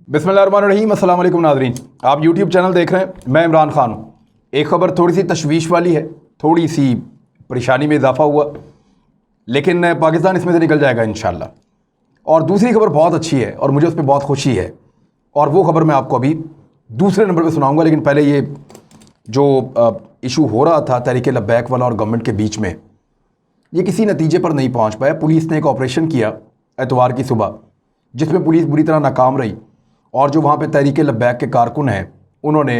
बिस्मिल्लाहिर्रहमानिर्रहीम। अस्सलाम वालेकुम नाज़रीन, आप यूट्यूब चैनल देख रहे हैं। मैं इमरान ख़ान हूँ। एक ख़बर थोड़ी सी तशवीश वाली है, थोड़ी सी परेशानी में इजाफा हुआ, लेकिन पाकिस्तान इसमें से निकल जाएगा इंशाअल्लाह। और दूसरी खबर बहुत अच्छी है और मुझे उस पर बहुत खुशी है, और वो खबर मैं आपको अभी दूसरे नंबर पर सुनाऊँगा। लेकिन पहले ये जो इशू हो रहा था तहरीक लब्बैक वाला और गवर्नमेंट के बीच में, ये किसी नतीजे पर नहीं पहुँच पाया। पुलिस ने एक ऑपरेशन किया एतवार की सुबह, जिसमें पुलिस बुरी तरह नाकाम रही, और जो वहाँ पे तहरीक लब्बैक के कारकुन हैं उन्होंने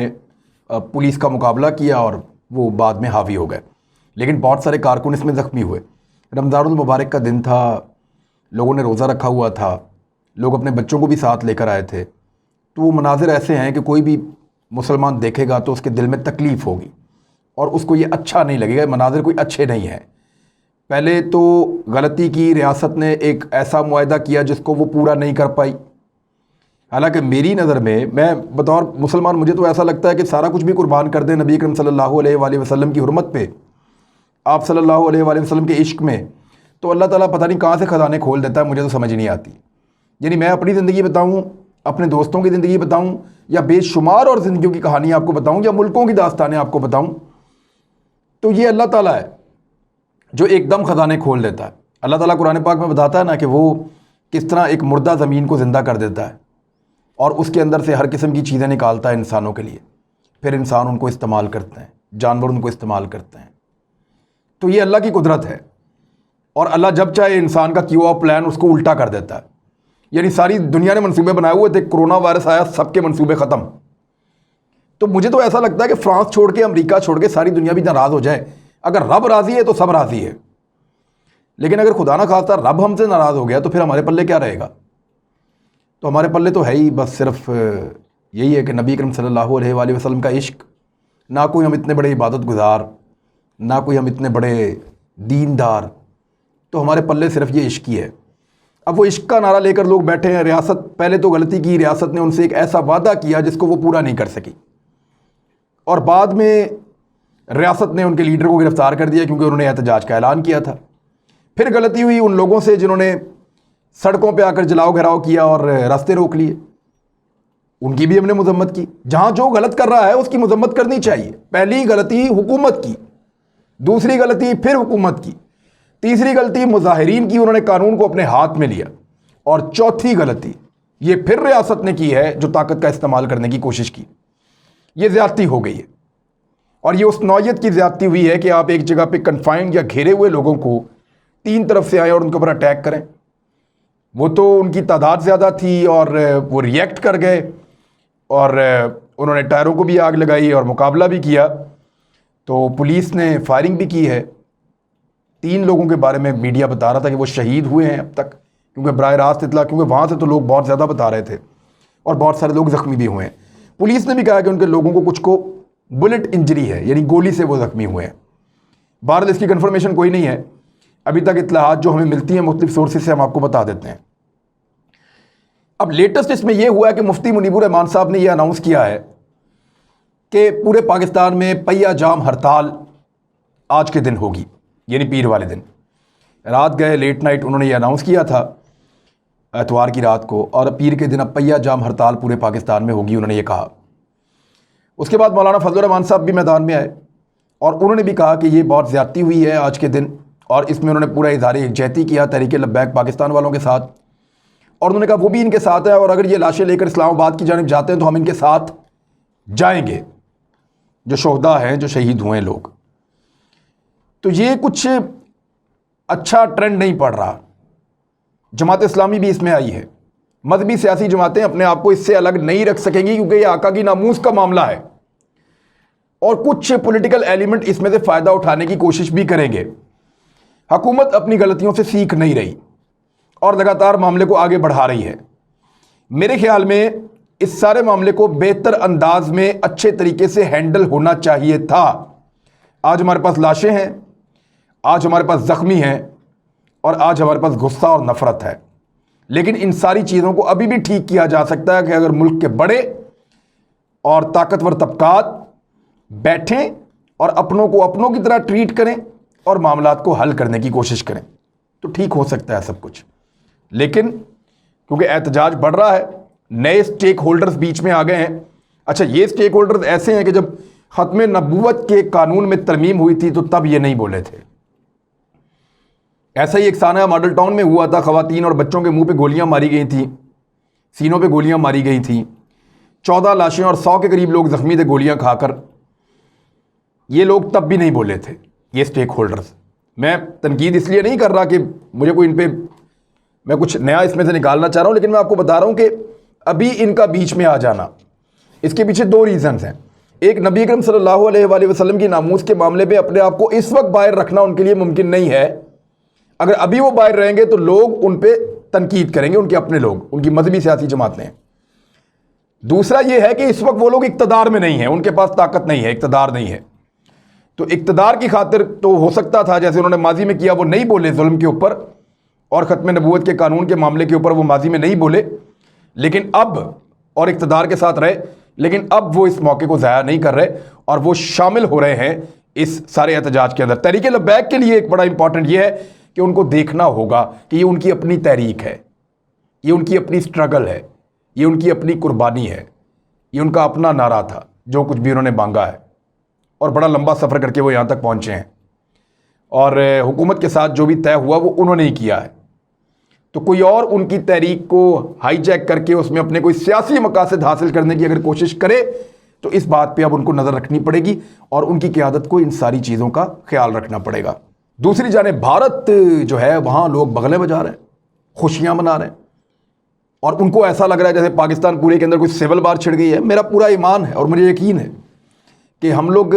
पुलिस का मुकाबला किया और वो बाद में हावी हो गए। लेकिन बहुत सारे कारकुन इसमें ज़ख्मी हुए। रमज़ानुल मुबारक का दिन था, लोगों ने रोज़ा रखा हुआ था, लोग अपने बच्चों को भी साथ लेकर आए थे। तो वो मनाजिर ऐसे हैं कि कोई भी मुसलमान देखेगा तो उसके दिल में तकलीफ़ होगी और उसको ये अच्छा नहीं लगेगा। मनाजिर कोई अच्छे नहीं हैं। पहले तो गलती की, रियासत ने एक ऐसा मुआहदा किया जिसको वो पूरा नहीं कर पाई। हालांकि मेरी नज़र में, मैं बतौर मुसलमान, मुझे तो ऐसा लगता है कि सारा कुछ भी कुर्बान कर दें नबी अकरम सल्लल्लाहु अलैहि वसल्लम की हुर्मत पे, आप सल्लल्लाहु अलैहि वसल्लम के इश्क में, तो अल्लाह ताला पता नहीं कहाँ से ख़जाने खोल देता है, मुझे तो समझ नहीं आती। यानी मैं अपनी ज़िंदगी बताऊँ, अपने दोस्तों की ज़िंदगी बताऊँ, या बेशुमार और ज़िंदगियों की कहानियाँ आपको बताऊँ, या मुल्कों की दास्तानें आपको बताऊँ, तो ये अल्लाह ताला है जो एकदम ख़जाने खोल देता है। अल्लाह ताला कुरान पाक में बताता है ना कि वो किस तरह एक मुर्दा ज़मीन को ज़िंदा कर देता है और उसके अंदर से हर किस्म की चीज़ें निकालता है इंसानों के लिए, फिर इंसान उनको इस्तेमाल करते हैं, जानवर उनको इस्तेमाल करते हैं। तो ये अल्लाह की कुदरत है, और अल्लाह जब चाहे इंसान का किया हुआ प्लान उसको उल्टा कर देता है। यानी सारी दुनिया ने मंसूबे बनाए हुए थे, कोरोना वायरस आया, सबके मंसूबे ख़त्म। तो मुझे तो ऐसा लगता है कि फ्रांस छोड़ के, अमेरिका छोड़ के सारी दुनिया भी नाराज़ हो जाए। अगर रब राज़ी है तो सब राज़ी है, लेकिन अगर खुदा ना खास्ता रब हमसे नाराज़ हो गया तो फिर हमारे पल्ले क्या रहेगा? तो हमारे पल्ले तो है ही बस सिर्फ यही है कि नबी अकरम सल्लल्लाहु अलैहि वसल्लम का इश्क। ना कोई हम इतने बड़े इबादत गुजार, ना कोई हम इतने बड़े दीनदार, तो हमारे पल्ले सिर्फ ये इश्क ही है। अब वो इश्क का नारा लेकर लोग बैठे हैं। रियासत पहले तो गलती की, रियासत ने उनसे एक ऐसा वादा किया जिसको वो पूरा नहीं कर सकी, और बाद में रियासत ने उनके लीडर को गिरफ्तार कर दिया क्योंकि उन्होंने एहतजाज का ऐलान किया था। फिर गलती हुई उन लोगों से जिन्होंने सड़कों पे आकर जलाओ घिराव किया और रास्ते रोक लिए, उनकी भी हमने मजम्मत की। जहां जो गलत कर रहा है उसकी मजम्मत करनी चाहिए। पहली गलती हुकूमत की, दूसरी गलती फिर हुकूमत की, तीसरी गलती मुजाहिरीन की, उन्होंने कानून को अपने हाथ में लिया, और चौथी गलती ये फिर रियासत ने की है जो ताकत का इस्तेमाल करने की कोशिश की। ये ज्यादती हो गई है, और ये उस नौयत की ज्यादती हुई है कि आप एक जगह पे कन्फाइंड या घेरे हुए लोगों को तीन तरफ से आए और उनके ऊपर अटैक करें। वो तो उनकी तादाद ज़्यादा थी और वो रिएक्ट कर गए, और उन्होंने टायरों को भी आग लगाई और मुकाबला भी किया। तो पुलिस ने फायरिंग भी की है। 3 लोगों के बारे में मीडिया बता रहा था कि वो शहीद हुए हैं अब तक, क्योंकि बराह रास्त इतला, क्योंकि वहाँ से तो लोग बहुत ज़्यादा बता रहे थे, और बहुत सारे लोग ज़ख्मी भी हुए हैं। पुलिस ने भी कहा कि उनके लोगों को कुछ को बुलेट इंजरी है, यानी गोली से वो ज़ख्मी हुए हैं। बहरहाल इसकी कन्फर्मेशन कोई नहीं है अभी तक। इत्तलाहात जो हमें मिलती हैं मुख्तलिफ सोर्सेज से, हम आपको बता देते हैं। अब लेटेस्ट इसमें यह हुआ है कि मुफ्ती मुनीबुर रहमान साहब ने यह अनाउंस किया है कि पूरे पाकिस्तान में पहिया जाम हड़ताल आज के दिन होगी, यानी पीर वाले दिन। रात गए लेट नाइट उन्होंने ये अनाउंस किया था एतवार की रात को, और पीर के दिन अब पहिया जाम हड़ताल पूरे पाकिस्तान में होगी, उन्होंने ये कहा। उसके बाद मौलाना फजलुर रहमान साहब भी मैदान में आए और उन्होंने भी कहा कि ये बहुत ज़्यादती हुई है आज के दिन, और इसमें उन्होंने पूरा इज़हार यकजहती किया तहरीक लब्बैक पाकिस्तान वालों के साथ, और उन्होंने कहा वो भी इनके साथ है, और अगर ये लाशें लेकर इस्लामाबाद की जानिब जाते हैं तो हम इनके साथ जाएंगे, जो शोहदा हैं, जो शहीद हुए लोग। तो ये कुछ अच्छा ट्रेंड नहीं पड़ रहा। जमात इस्लामी भी इसमें आई है। मजहबी सियासी जमातें अपने आप को इससे अलग नहीं रख सकेंगी क्योंकि ये आका की नामूस का मामला है, और कुछ पॉलिटिकल एलिमेंट इसमें से फ़ायदा उठाने की कोशिश भी करेंगे। हुकूमत अपनी गलतियों से सीख नहीं रही और लगातार मामले को आगे बढ़ा रही है। मेरे ख्याल में इस सारे मामले को बेहतर अंदाज में, अच्छे तरीके से हैंडल होना चाहिए था। आज हमारे पास लाशें हैं, आज हमारे पास ज़ख्मी हैं, और आज हमारे पास गुस्सा और नफ़रत है, लेकिन इन सारी चीज़ों को अभी भी ठीक किया जा सकता है कि अगर मुल्क के बड़े और ताकतवर तबकात बैठें और अपनों को अपनों की तरह ट्रीट करें और मामलात को हल करने की कोशिश करें, तो ठीक हो सकता है सब कुछ। लेकिन क्योंकि एहतजाज बढ़ रहा है नए स्टेक होल्डर्स बीच में आ गए हैं। अच्छा, ये स्टेक होल्डर्स ऐसे हैं कि जब ख़त्म नबूवत के कानून में तरमीम हुई थी तो तब ये नहीं बोले थे। ऐसा ही एक साना मॉडल टाउन में हुआ था, ख़वातीन और बच्चों के मुंह पे गोलियां मारी गई थी, सीनों पे गोलियां मारी गई थी, 14 लाशें और 100 के करीब लोग ज़ख्मी थे गोलियां खाकर। ये लोग तब भी नहीं बोले थे, ये स्टेक होल्डर्स। मैं तनकीद इसलिए नहीं कर रहा कि मुझे कोई इन पर मैं कुछ नया इसमें से निकालना चाह रहा हूँ, लेकिन मैं आपको बता रहा हूँ कि अभी इनका बीच में आ जाना, इसके पीछे दो रीज़न्स हैं। एक, नबी अकरम सल्लल्लाहु अलैहि वसल्लम की नामूस के मामले पे अपने आप को इस वक्त बाहर रखना उनके लिए मुमकिन नहीं है। अगर अभी वो बाहर रहेंगे तो लोग उन पे तनकीद करेंगे, उनके अपने लोग, उनकी मजहबी सियासी जमातें। दूसरा ये है कि इस वक्त वो लोग इक़्तिदार में नहीं है, उनके पास ताकत नहीं है, इक़्तिदार नहीं है। तो इक़्तिदार की खातिर तो हो सकता था जैसे उन्होंने माजी में किया, वो नहीं बोले जुल्म के ऊपर और ख़त्म नबूवत के कानून के मामले के ऊपर वो माजी में नहीं बोले, लेकिन अब, और इक़्तिदार के साथ रहे, लेकिन अब वो इस मौके को ज़ाया नहीं कर रहे और वो शामिल हो रहे हैं इस सारे एहतजाज के अंदर। तहरीक लब्बैक के लिए एक बड़ा इंपॉर्टेंट ये है कि उनको देखना होगा कि ये उनकी अपनी तहरीक है, ये उनकी अपनी स्ट्रगल है, ये उनकी अपनी कुर्बानी है, ये उनका अपना नारा था जो कुछ भी उन्होंने मांगा है, और बड़ा लंबा सफ़र करके वो यहाँ तक पहुँचे हैं और हुकूमत के साथ जो भी तय हुआ वो उन्होंने ही किया है। तो कोई और उनकी तहरीक को हाईजैक करके उसमें अपने कोई सियासी मकासद हासिल करने की अगर कोशिश करे तो इस बात पे अब उनको नज़र रखनी पड़ेगी और उनकी क़यादत को इन सारी चीज़ों का ख्याल रखना पड़ेगा। दूसरी जानिब भारत जो है, वहाँ लोग बगलें बजा रहे हैं, खुशियाँ मना रहे हैं और उनको ऐसा लग रहा है जैसे पाकिस्तान पूरे के अंदर कोई सिविल वार छिड़ गई है। मेरा पूरा ईमान है और मुझे यकीन है कि हम लोग,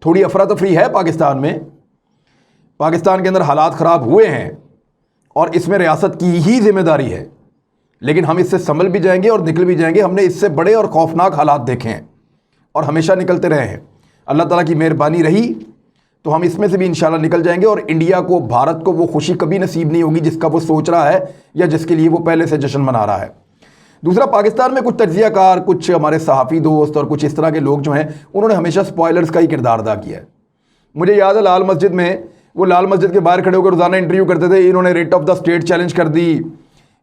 थोड़ी अफरा तफरी है पाकिस्तान में, पाकिस्तान के अंदर हालात ख़राब हुए हैं और इसमें रियासत की ही जिम्मेदारी है, लेकिन हम इससे संभल भी जाएंगे और निकल भी जाएंगे। हमने इससे बड़े और खौफनाक हालात देखे हैं और हमेशा निकलते रहे हैं। अल्लाह ताला की मेहरबानी रही तो हम इसमें से भी इंशाल्लाह निकल जाएंगे और इंडिया को, भारत को वो खुशी कभी नसीब नहीं होगी जिसका वो सोच रहा है या जिसके लिए वो पहले से जश्न मना रहा है। दूसरा, पाकिस्तान में कुछ तज्ज़ियाकार, कुछ हमारे सहाफ़ी दोस्त और कुछ इस तरह के लोग जो हैं, उन्होंने हमेशा स्पॉयलर्स का ही किरदार अदा किया है। मुझे याद है लाल मस्जिद में, वो लाल मस्जिद के बाहर खड़े होकर रोज़ाना इंटरव्यू करते थे, इन्होंने rate of the state challenge कर दी,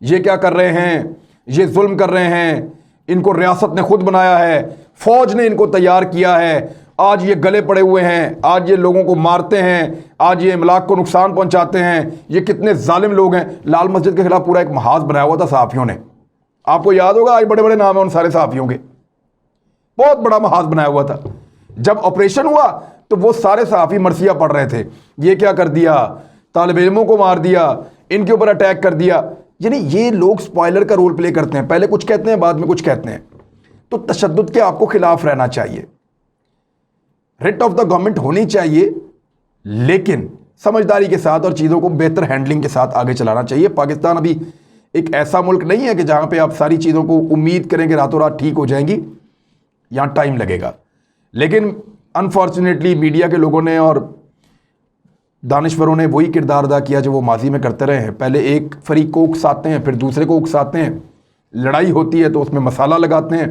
ये क्या कर रहे हैं, ये जुल्म कर रहे हैं, इनको रियासत ने खुद बनाया है, फ़ौज ने इनको तैयार किया है, आज ये गले पड़े हुए हैं, आज ये लोगों को मारते हैं, आज ये इमलाक को नुकसान पहुंचाते हैं, ये कितने जालिम लोग हैं। लाल मस्जिद के खिलाफ पूरा एक महाज बनाया हुआ था सहाफ़ियों ने, आपको याद होगा, आज बड़े बड़े नाम हैं उन सारे सहाफ़ियों के, बहुत बड़ा महाज बनाया हुआ था। जब ऑपरेशन हुआ तो वो सारे सहाफ़ी मरसिया पढ़ रहे थे, ये क्या कर दिया, तालिब इल्मों को मार दिया, इनके ऊपर अटैक कर दिया। यानी ये लोग स्पॉइलर का रोल प्ले करते हैं, पहले कुछ कहते हैं बाद में कुछ कहते हैं। तो तशद्दुद के आपको खिलाफ रहना चाहिए, रिट ऑफ द गवर्नमेंट होनी चाहिए, लेकिन समझदारी के साथ और चीज़ों को बेहतर हैंडलिंग के साथ आगे चलाना चाहिए। पाकिस्तान अभी एक ऐसा मुल्क नहीं है कि जहाँ पे आप सारी चीज़ों को उम्मीद करें कि रातों रात ठीक हो जाएंगी, यहाँ टाइम लगेगा। लेकिन अनफॉर्चुनेटली मीडिया के लोगों ने और दानिश्वरों ने वही किरदार अदा किया जो वो माजी में करते रहे हैं। पहले एक फरीक को उकसाते हैं, फिर दूसरे को उकसाते हैं, लड़ाई होती है तो उसमें मसाला लगाते हैं।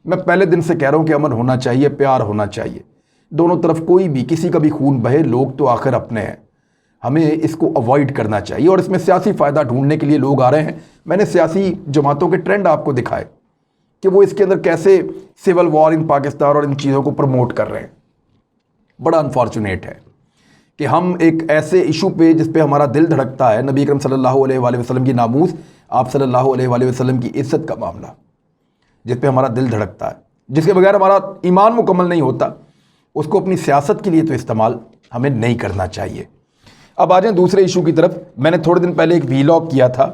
मैं पहले दिन से कह रहा हूँ कि अमन होना चाहिए, प्यार होना चाहिए, दोनों तरफ कोई भी, किसी का भी खून बहे, लोग तो आखिर अपने हैं, हमें इसको अवॉइड करना चाहिए। और इसमें सियासी फ़ायदा ढूंढने के लिए लोग आ रहे हैं। मैंने सियासी जमातों के ट्रेंड आपको दिखाए कि वो इसके अंदर कैसे सिविल वॉर इन पाकिस्तान और इन चीज़ों को प्रमोट कर रहे हैं। बड़ा अनफॉर्चुनेट है कि हम एक ऐसे इशू पे जिस पे हमारा दिल धड़कता है, नबी अकरम सल्लल्लाहु अलैहि वसल्लम की नामूस, आप सल्लल्लाहु अलैहि वसल्लम की इज़्ज़त का मामला, जिस पे हमारा दिल धड़कता है, जिसके बगैर हमारा ईमान मुकम्मल नहीं होता, उसको अपनी सियासत के लिए तो इस्तेमाल हमें नहीं करना चाहिए। अब आ जाएं दूसरे इशू की तरफ। मैंने थोड़े दिन पहले एक वीलॉग किया था,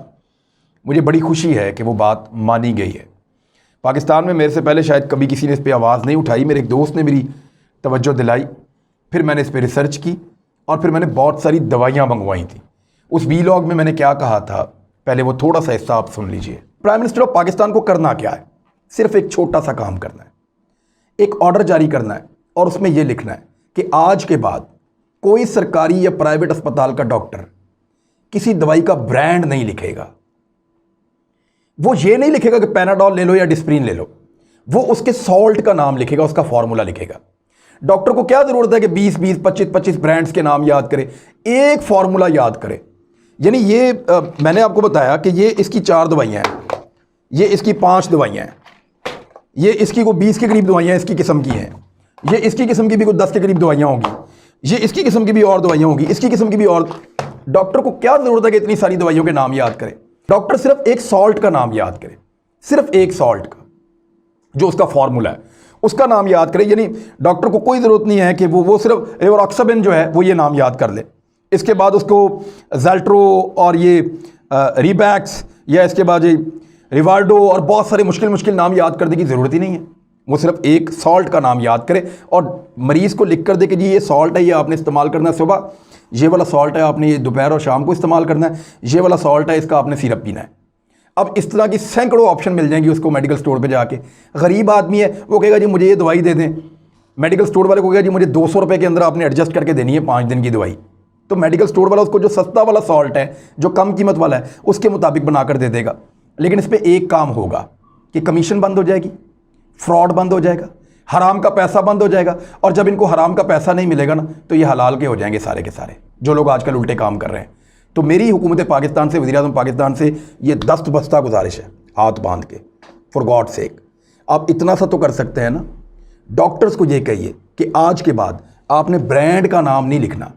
मुझे बड़ी खुशी है कि वो बात मानी गई है। पाकिस्तान में मेरे से पहले शायद कभी किसी ने इस पर आवाज़ नहीं उठाई। मेरे एक दोस्त ने मेरी तवज्जो दिलाई, फिर मैंने इस पर रिसर्च की और फिर मैंने बहुत सारी दवाइयाँ मंगवाई थी। उस वीलॉग में मैंने क्या कहा था, पहले वो थोड़ा सा हिस्सा आप सुन लीजिए। प्राइम मिनिस्टर ऑफ पाकिस्तान को करना क्या है, सिर्फ एक छोटा सा काम करना है, एक ऑर्डर जारी करना है और उसमें यह लिखना है कि आज के बाद कोई सरकारी या प्राइवेट अस्पताल का डॉक्टर किसी दवाई का ब्रांड नहीं लिखेगा। वो ये नहीं लिखेगा कि पैनाडॉल ले लो या डिस्प्रिन ले लो, वो उसके सॉल्ट का नाम लिखेगा, उसका फॉर्मूला लिखेगा। डॉक्टर को क्या जरूरत है कि 20-20, 25-25 ब्रांड्स के नाम याद करे, एक फॉर्मूला याद करे। यानी ये मैंने आपको बताया कि ये इसकी 4 दवाइयाँ हैं, ये इसकी 5 दवाइयाँ हैं, ये इसकी को 20 के करीब दवाइयाँ इसकी किस्म की हैं, ये इसकी किस्म की भी कोई 10 के करीब दवाइयाँ होंगी, ये इसकी किस्म की भी और दवाइयाँ होंगी, इसकी किस्म की भी और। डॉक्टर को क्या ज़रूरत है कि इतनी सारी दवाइयों के नाम याद करे? डॉक्टर सिर्फ एक सॉल्ट का नाम याद करे, सिर्फ एक सॉल्ट का, जो उसका फॉर्मूला है उसका नाम याद करे। यानी डॉक्टर को कोई ज़रूरत नहीं है कि वो सिर्फ एवरोक्साबिन जो है वो ये नाम याद कर ले, इसके बाद उसको ज़ेल्ट्रो और ये रिबैक्स या इसके बाद ये रिवार्डो और बहुत सारे मुश्किल मुश्किल नाम याद करने की ज़रूरत ही नहीं है। वो सिर्फ एक सॉल्ट का नाम याद करे और मरीज़ को लिख कर दे कि जी ये सॉल्ट है, ये आपने इस्तेमाल करना है सुबह, ये वाला सॉल्ट है आपने ये दोपहर और शाम को इस्तेमाल करना है, ये वाला सॉल्ट है इसका आपने सिरप पीना है। अब इस तरह की सैकड़ों ऑप्शन मिल जाएंगी उसको मेडिकल स्टोर पे जाके। गरीब आदमी है वो कहेगा जी मुझे ये दवाई दे दें, मेडिकल स्टोर वाले को कहेगा जी मुझे 200 रुपये के अंदर आपने एडजस्ट करके देनी है 5 दिन की दवाई। तो मेडिकल स्टोर वाला उसको जो सस्ता वाला सॉल्ट है, जो कम कीमत वाला है, उसके मुताबिक बनाकर दे देगा। लेकिन इस पर एक काम होगा कि कमीशन बंद हो जाएगी, फ्रॉड बंद हो जाएगा, हराम का पैसा बंद हो जाएगा। और जब इनको हराम का पैसा नहीं मिलेगा ना तो ये हलाल के हो जाएंगे सारे के सारे, जो लोग आजकल उल्टे काम कर रहे हैं। तो मेरी हुकूमत पाकिस्तान से, वज़ीर-ए-आज़म पाकिस्तान से ये दस्त बस्ता गुजारिश है, हाथ बांध के, फॉर गॉड सेक आप इतना सा तो कर सकते हैं ना। डॉक्टर्स को ये कहिए कि आज के बाद आपने ब्रांड का नाम नहीं लिखना,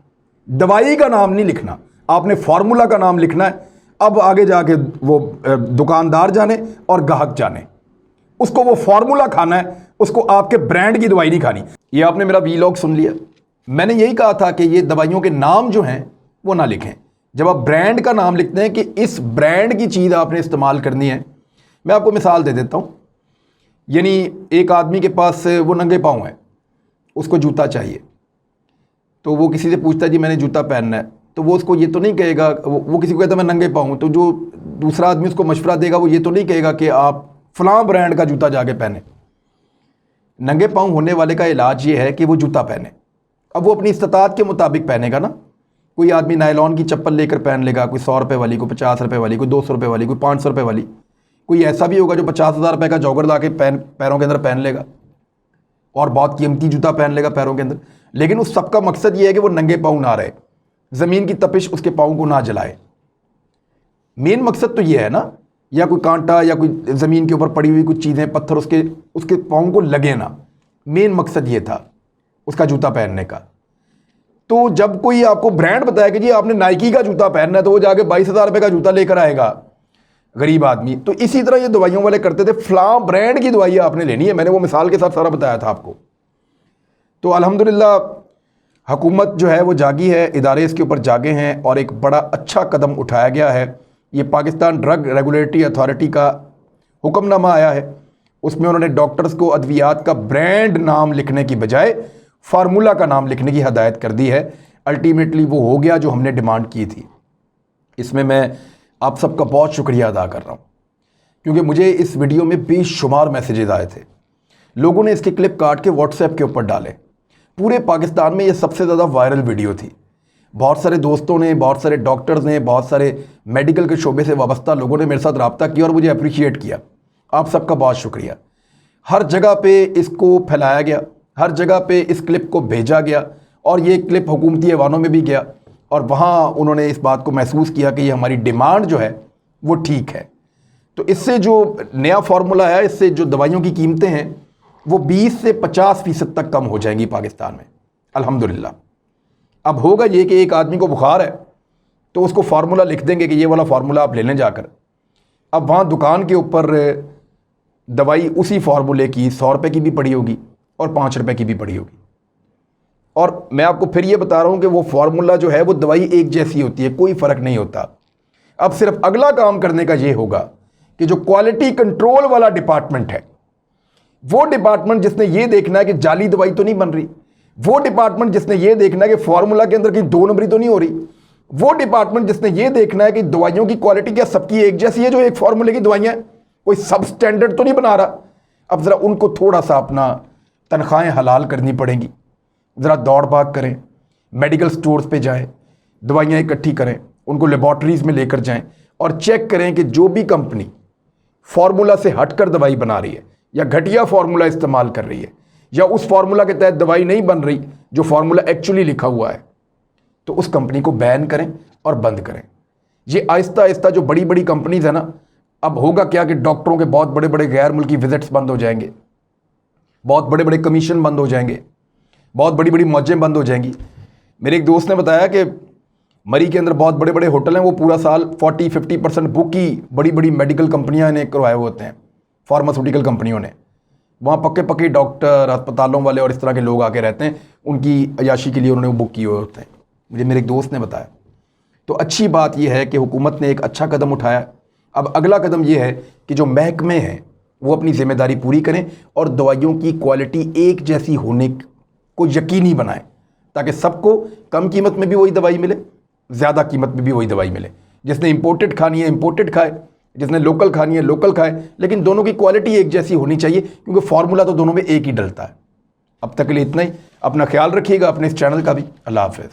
दवाई का नाम नहीं लिखना, आपने फार्मूला का नाम लिखना है। अब आगे जाके वो दुकानदार जाने और ग्राहक जाने, उसको वो फार्मूला खाना है, उसको आपके ब्रांड की दवाई नहीं खानी। ये आपने मेरा वीलॉग सुन लिया, मैंने यही कहा था कि ये दवाइयों के नाम जो हैं वो ना लिखें। जब आप ब्रांड का नाम लिखते हैं कि इस ब्रांड की चीज़ आपने इस्तेमाल करनी है। मैं आपको मिसाल दे देता हूँ, यानी एक आदमी के पास वो नंगे पाँव है, उसको जूता चाहिए, तो वो किसी से पूछता है जी मैंने जूता पहनना है, तो वो उसको ये तो नहीं कहेगा, वो किसी को कहता है मैं नंगे पाँव हूँ, तो जो दूसरा आदमी उसको मशवरा देगा वो ये तो नहीं कहेगा कि आप फलां ब्रांड का जूता जाके पहने। नंगे पाँव होने वाले का इलाज ये है कि वो जूता पहने। अब वो अपनी इस्तात के मुताबिक पहनेगा ना। कोई आदमी नायलॉन की चप्पल लेकर पहन लेगा, कोई 100 रुपये वाली, कोई 50 रुपये वाली, कोई 200 रुपये वाली, कोई 500 रुपये वाली। कोई ऐसा भी होगा जो 50,000 रुपये का जॉगर ला के पैरों के अंदर पहन लेगा और बहुत कीमती जूता पहन लेगा पैरों के अंदर। लेकिन उस सबका मकसद ये है कि वो नंगे पाँव ना रहे, ज़मीन की तपिश उसके पाँव को ना जलाए। मेन मकसद तो ये है ना, या कोई कांटा या कोई ज़मीन के ऊपर पड़ी हुई कुछ चीज़ें, पत्थर उसके पाँव को लगे ना। मेन मकसद ये था उसका जूता पहनने का। तो जब कोई आपको ब्रांड बताया कि जी आपने नाइकी का जूता पहनना है, तो वो जाके 22,000 रुपये का जूता लेकर आएगा गरीब आदमी। तो इसी तरह ये दवाइयों वाले करते थे, फलां ब्रांड की दवाई आपने लेनी है। मैंने वो मिसाल के साथ सारा बताया था आपको। तो अल्हम्दुलिल्लाह हुकूमत जो है वो जागी है, इदारे इसके ऊपर जागे हैं और एक बड़ा अच्छा कदम उठाया गया है। ये पाकिस्तान ड्रग रेगुलेटरी अथॉरिटी का हुक्मनामा आया है, उसमें उन्होंने डॉक्टर्स को अद्वियात का ब्रांड नाम लिखने की बजाय फार्मूला का नाम लिखने की हदायत कर दी है। अल्टीमेटली वो हो गया जो हमने डिमांड की थी। इसमें मैं आप सबका बहुत शुक्रिया अदा कर रहा हूँ, क्योंकि मुझे इस वीडियो में बेशुमार मैसेजेस आए थे। लोगों ने इसके क्लिप काट के व्हाट्सएप के ऊपर डाले। पूरे पाकिस्तान में ये सबसे ज़्यादा वायरल वीडियो थी। बहुत सारे दोस्तों ने, बहुत सारे डॉक्टर्स ने, बहुत सारे मेडिकल के शोबे से वाबस्ता लोगों ने मेरे साथ रब्ता किया और मुझे अप्रिशिएट किया। आप सबका बहुत शुक्रिया। हर जगह पे इसको फैलाया गया, हर जगह पे इस क्लिप को भेजा गया और ये क्लिप हुकूमती ऐवानों में भी गया और वहाँ उन्होंने इस बात को महसूस किया कि ये हमारी डिमांड जो है वो ठीक है। तो इससे जो नया फार्मूला है, इससे जो दवाइयों की कीमतें हैं वो 20 से 50% तक कम हो जाएंगी पाकिस्तान में अल्हम्दुलिल्लाह। अब होगा ये कि एक आदमी को बुखार है तो उसको फार्मूला लिख देंगे कि ये वाला फार्मूला आप लेने जाकर। अब वहाँ दुकान के ऊपर दवाई उसी फार्मूले की 100 रुपये की भी पड़ी होगी और 5 रुपये की भी पड़ी होगी। और मैं आपको फिर ये बता रहा हूँ कि वो फार्मूला जो है वो दवाई एक जैसी होती है, कोई फ़र्क नहीं होता। अब सिर्फ अगला काम करने का ये होगा कि जो क्वालिटी कंट्रोल वाला डिपार्टमेंट है, वो डिपार्टमेंट जिसने ये देखना है कि जाली दवाई तो नहीं बन रही, वो डिपार्टमेंट जिसने ये देखना है कि फार्मूला के अंदर कहीं 2 नंबरी तो नहीं हो रही, वो डिपार्टमेंट जिसने ये देखना है कि दवाइयों की क्वालिटी क्या सबकी एक जैसी है, जो एक फार्मूले की दवाइयाँ हैं, कोई सब स्टैंडर्ड तो नहीं बना रहा। अब ज़रा उनको थोड़ा सा अपना तनख्वाहें हलाल करनी पड़ेंगी। ज़रा दौड़ भाग करें, मेडिकल स्टोर्स पे जाएं, दवाइयाँ इकट्ठी करें, उनको लेबॉर्ट्रीज़ में लेकर जाएं और चेक करें कि जो भी कंपनी फार्मूला से हटकर दवाई बना रही है या घटिया फार्मूला इस्तेमाल कर रही है या उस फार्मूला के तहत दवाई नहीं बन रही जो फार्मूला एक्चुअली लिखा हुआ है, तो उस कंपनी को बैन करें और बंद करें। ये आहिस्ता आहिस्ता जो बड़ी बड़ी कंपनीज़ है ना, अब होगा क्या कि डॉक्टरों के बहुत बड़े बड़े गैर मुल्की विजिट्स बंद हो जाएंगे, बहुत बड़े बड़े कमीशन बंद हो जाएंगे, बहुत बड़ी बड़ी मौजें बंद हो जाएंगी। मेरे एक दोस्त ने बताया कि मरी के अंदर बहुत बड़े बड़े होटल हैं, वो पूरा साल 40-50% बुक ही बड़ी बड़ी मेडिकल कंपनियां ने करवाए हुए होते हैं, फार्मास्यूटिकल कंपनियों ने। वहाँ पक्के पक्के डॉक्टर, अस्पतालों वाले और इस तरह के लोग आके रहते हैं, उनकी अयाशी के लिए उन्होंने बुक किए हुए होते हैं। मुझे मेरे एक दोस्त ने बताया। तो अच्छी बात यह है कि हुकूमत ने एक अच्छा कदम उठाया। अब अगला कदम यह है कि जो महकमे हैं वो अपनी जिम्मेदारी पूरी करें और दवाइयों की क्वालिटी एक जैसी होने को यकीनी बनाएं, ताकि सबको कम कीमत में भी वही दवाई मिले, ज़्यादा कीमत में भी वही दवाई मिले। जिसने इंपोर्टेड खानी है इंपोर्टेड खाए, जिसने लोकल खानी है लोकल खाए, लेकिन दोनों की क्वालिटी एक जैसी होनी चाहिए, क्योंकि फार्मूला तो दोनों में एक ही डलता है। अब तक के लिए इतना ही। अपना ख्याल रखिएगा, अपने इस चैनल का भी। अल्लाह हाफ़िज़।